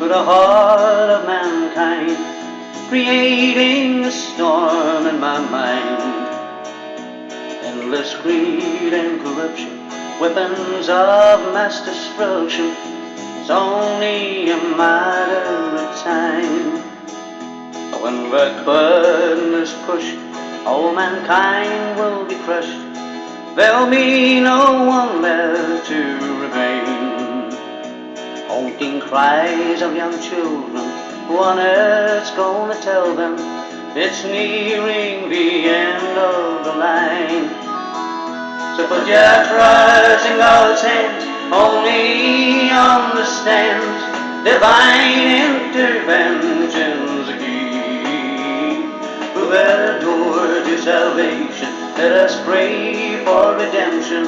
to the heart of mankind, creating a storm in my mind. Endless greed and corruption, weapons of mass destruction. It's only a matter of time. When the button is pushed, all mankind will be crushed. There'll be no one left to remain. Haunting cries of young children, who on earth's gonna tell them it's nearing the end of the line. So put your trust in God's hands, only He understands. Divine intervention's the key. Who the door to salvation, let us pray for redemption.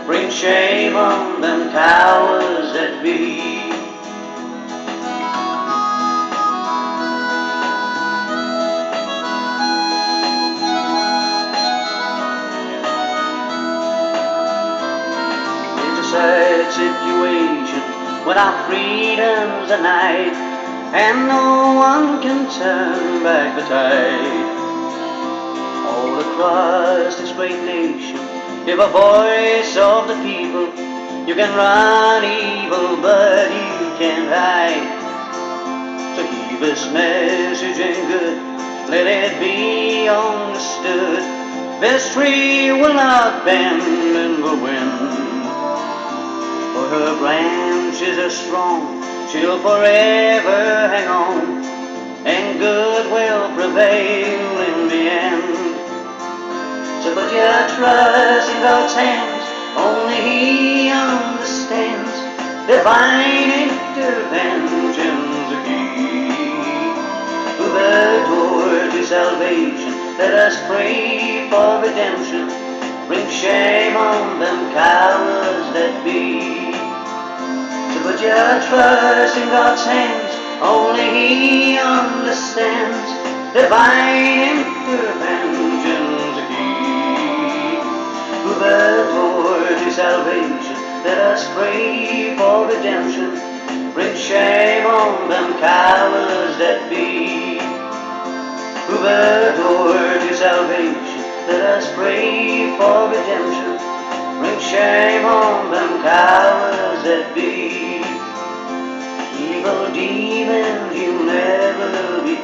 Bring shame on them cowards that be. Sad situation when our freedom's denied, and no one can turn back the tide. All across this great nation, give a voice of the people. You can run evil, but you can't hide. So heed this message in good, let it be understood. This tree will not bend in the wind. For her branches are strong, she'll forever hang on, and good will prevail in the end. So put your trust in God's hands, only He understands. Divine intervention's the key. To the door to salvation, let us pray for redemption. Bring shame on them cowards that be. Put your trust in God's hands, only He understands. Divine intervention's the key. Through the door to salvation, let us pray for redemption. Bring shame on them cowards that be. Through the door to salvation, let us pray for redemption. Bring shame on them cowards that be. Evil demons, you'll never be